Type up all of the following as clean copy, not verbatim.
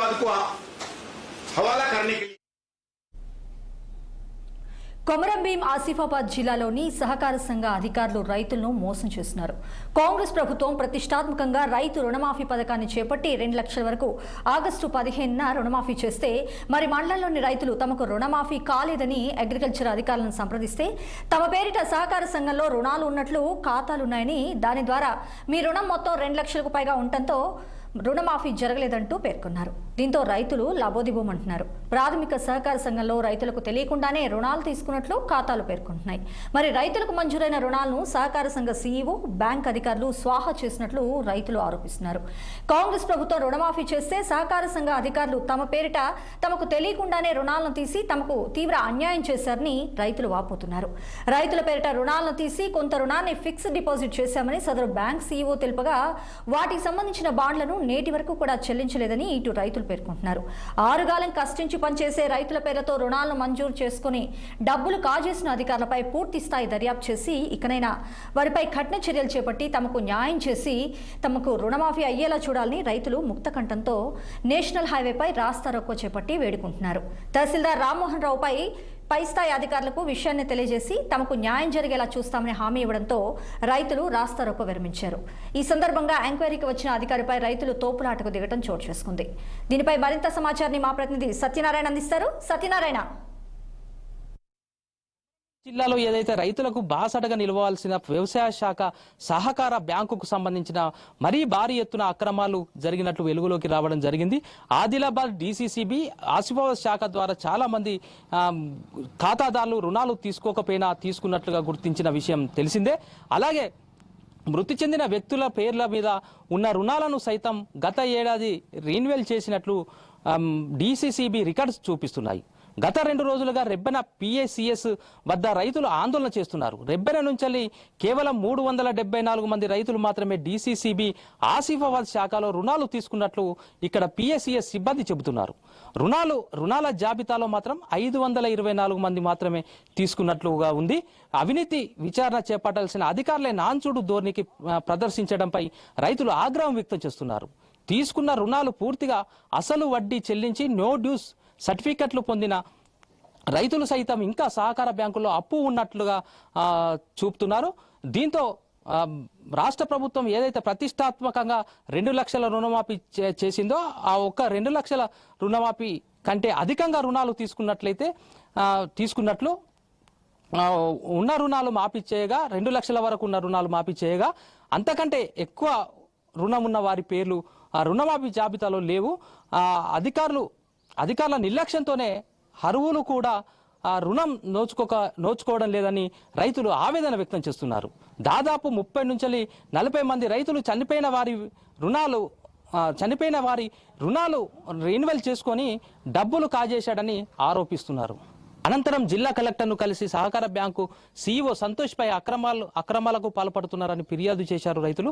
औरंगाबाद को हवाला करने के लिए కొమరంభీం ఆసిఫాబాద్ జిల్లాలోని సహకార సంఘ అధికారులు రైతులను మోసం చేస్తున్నారు. కాంగ్రెస్ ప్రభుత్వం ప్రతిష్టాత్మకంగా రైతు రుణమాఫీ పథకాన్ని చేపట్టి 2 లక్షల వరకు ఆగస్టు 15న రుణమాఫీ చేస్తే మరి మండలంలోని రైతులు తమకు రుణమాఫీ కాలేదని అగ్రికల్చర్ అధికారులను సంప్రదిస్తే తమ పేరిట సహకార సంఘంలో రుణాలు ఉన్నట్లు ఖాతాలున్నాయని దాని ద్వారా మీ రుణం మొత్తం 2 లక్షలకు పైగా ఉండటంతో రుణమాఫీ జరగలేదంటూ పేర్కొన్నారు. దీంతో రైతులు లబోదిబోమంటున్నారు. ప్రాథమిక సహకార సంఘంలో రైతులకు తెలియకుండానే రుణాలు తీసుకున్నట్లు ఖాతాలు పేర్కొంటున్నాయి. మరి రైతులకు మంజూరైన రుణాలను సహకార సంఘ సీఈఓ బ్యాంక్ అధికారులు స్వాహా చేసినట్లు రైతులు ఆరోపిస్తున్నారు. కాంగ్రెస్ ప్రభుత్వం రుణమాఫీ చేస్తే సహకార సంఘ అధికారులు తమ పేరిట తమకు తెలియకుండానే రుణాలను తీసి తమకు తీవ్ర అన్యాయం చేశారని రైతులు వాపోతున్నారు. రైతుల పేరిట రుణాలను తీసి కొంత రుణాన్ని ఫిక్స్డ్ డిపాజిట్ చేశామని సదరు బ్యాంక్ సీఈఓ తెలుపగా వాటికి సంబంధించిన బాండ్లను నేటి వరకు కూడా చెల్లించలేదని ఇటు రైతులు పేర్కొంటున్నారు. 6 కాలం కష్టించి పనిచేసే రైతుల పేరుతో రుణాలను మంజూరు చేసుకుని డబ్బులు కాజేసిన అధికారులపై పూర్తి స్థాయి దర్యాప్తు చేసి ఇకనైనా వారిపై కఠిన చర్యలు చేపట్టి తమకు న్యాయం చేసి తమకు రుణమాఫీ అయ్యేలా చూడాలని రైతులు ముక్తకంఠంతో నేషనల్ హైవేపై రాస్తారోకో చేపట్టి వేడుకుంటున్నారు. తహసీల్దార్ రామ్మోహన్ రావుపై పై స్థాయి అధికారులకు విషయాన్ని తెలియజేసి తమకు న్యాయం జరిగేలా చూస్తామని హామీ ఇవ్వడంతో రైతులు రాస్తారోకో విరమించారు. ఈ సందర్భంగా ఎంక్వైరీకి వచ్చిన అధికారిపై రైతులు తోపులాటకు దిగటం చోటు చేసుకుంది. దీనిపై మరింత సమాచారాన్ని మా ప్రతినిధి సత్యనారాయణ అందిస్తారు. సత్యనారాయణ, జిల్లాలో ఏదైతే రైతులకు బాసటగా నిలవాల్సిన వ్యవసాయ శాఖ సహకార బ్యాంకుకు సంబంధించిన మరీ భారీ ఎత్తున అక్రమాలు జరిగినట్లు వెలుగులోకి రావడం జరిగింది. ఆదిలాబాద్ డీసీసీబీ ఆసిఫాబాద్ శాఖ ద్వారా చాలా మంది ఖాతాదారులు రుణాలు తీసుకోకపోయినా తీసుకున్నట్లుగా గుర్తించిన విషయం తెలిసిందే. అలాగే మృతి చెందిన వ్యక్తుల పేర్ల మీద ఉన్న రుణాలను సైతం గత ఏడాది రీన్యువల్ చేసినట్లు డీసీసీబీ రికార్డ్స్ చూపిస్తున్నాయి. గత 2 రోజులుగా రెబ్బెన పిఏసిఎస్ వద్ద రైతులు ఆందోళన చేస్తున్నారు. రెబ్బెన నుంచి కేవలం 374 మంది రైతులు మాత్రమే డీసీసీబీ ఆసిఫాబాద్ శాఖలో రుణాలు తీసుకున్నట్లు ఇక్కడ పిఏసిఎస్ సిబ్బంది చెబుతున్నారు. రుణాల జాబితాలో మాత్రం 524 మంది మాత్రమే తీసుకున్నట్లుగా ఉంది. అవినీతి విచారణ చేపట్టాల్సిన అధికారులే నాన్చుడు ధోరణికి ప్రదర్శించడంపై రైతులు ఆగ్రహం వ్యక్తం చేస్తున్నారు. తీసుకున్న రుణాలు పూర్తిగా అసలు వడ్డీ చెల్లించి నో డ్యూస్ సర్టిఫికెట్లు పొందిన రైతులు సైతం ఇంకా సహకార బ్యాంకుల్లో అప్పు ఉన్నట్లుగా చూపుతున్నారు. దీంతో రాష్ట్ర ప్రభుత్వం ఏదైతే ప్రతిష్టాత్మకంగా 2 లక్షల రుణమాఫీ చేసిందో ఆ ఒక్క 2 లక్షల రుణమాఫీ కంటే అధికంగా రుణాలు తీసుకున్నట్లు ఉన్న రుణాలు మాఫీ చేయగా 2 లక్షల వరకు ఉన్న రుణాలు మాఫీ చేయగా అంతకంటే ఎక్కువ రుణం ఉన్న వారి పేర్లు ఆ రుణమాఫీ జాబితాలో లేవు. అధికారుల నిర్లక్ష్యంతోనే అరువులు కూడా రుణం నోచుకోవడం లేదని రైతులు ఆవేదన వ్యక్తం చేస్తున్నారు. దాదాపు 30 నుంచి 40 మంది రైతులు చనిపోయిన వారి రుణాలు రెన్యువల్ చేసుకొని డబ్బులు కాజేశాడని ఆరోపిస్తున్నారు. అనంతరం జిల్లా కలెక్టర్ను కలిసి సహకార బ్యాంకు సీఈఓ సంతోష్ పై అక్రమాలకు పాల్పడుతున్నారని ఫిర్యాదు చేశారు రైతులు.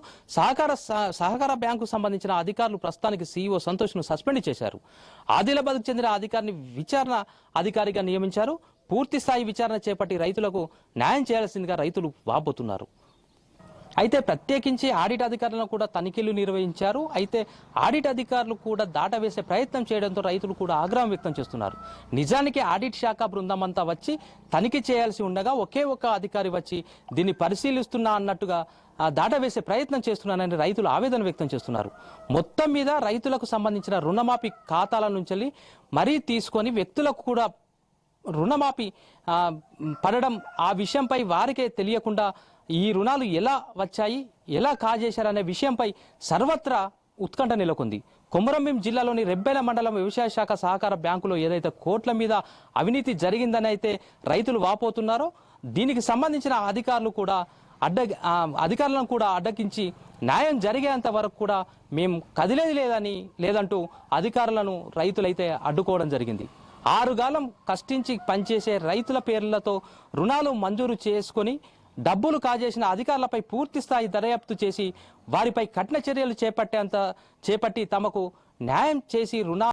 సహకార బ్యాంకు సంబంధించిన అధికారులు ప్రస్తుతానికి సీఈఓ సంతోష్ ను సస్పెండ్ చేశారు. ఆదిలాబాద్కు చెందిన అధికారిని విచారణ అధికారిగా నియమించారు. పూర్తి స్థాయి విచారణ చేపట్టి రైతులకు న్యాయం చేయాల్సిందిగా రైతులు వాపోతున్నారు. అయితే ప్రత్యేకించి ఆడిట్ అధికారులను కూడా తనిఖీలు నిర్వహించారు. అయితే ఆడిట్ అధికారులు కూడా దాటవేసే ప్రయత్నం చేయడంతో రైతులు కూడా ఆగ్రహం వ్యక్తం చేస్తున్నారు. నిజానికి ఆడిట్ శాఖ బృందం అంతా వచ్చి తనిఖీ చేయాల్సి ఉండగా ఒకే ఒక అధికారి వచ్చి దీన్ని పరిశీలిస్తున్నా అన్నట్టుగా దాటవేసే ప్రయత్నం చేస్తున్నారని రైతులు ఆవేదన వ్యక్తం చేస్తున్నారు. మొత్తం మీద రైతులకు సంబంధించిన రుణమాఫీ ఖాతాల నుంచి మరీ తీసుకొని వ్యక్తులకు కూడా రుణమాఫీ పడడం ఆ విషయంపై వారికే తెలియకుండా ఈ రుణాలు ఎలా వచ్చాయి, ఎలా కాజేశారనే విషయంపై సర్వత్రా ఉత్కంఠ నెలకొంది. కొమరంభీం జిల్లాలోని రెబ్బెన మండలం వ్యవసాయ శాఖ సహకార బ్యాంకులో ఏదైతే కోట్ల మీద అవినీతి జరిగిందని అయితే రైతులు వాపోతున్నారో దీనికి సంబంధించిన అధికారులను కూడా అడ్డగించి న్యాయం జరిగేంత వరకు కూడా మేము కదిలేది లేదంటూ అధికారులను రైతులైతే అడ్డుకోవడం జరిగింది. 6 కాలం కష్టించి పనిచేసే రైతుల పేర్లతో రుణాలు మంజూరు చేసుకొని డబ్బులు కాజేసిన అధికారులపై పూర్తి స్థాయి దర్యాప్తు చేసి వారిపై కఠిన చర్యలు చేపట్టి తమకు న్యాయం చేసి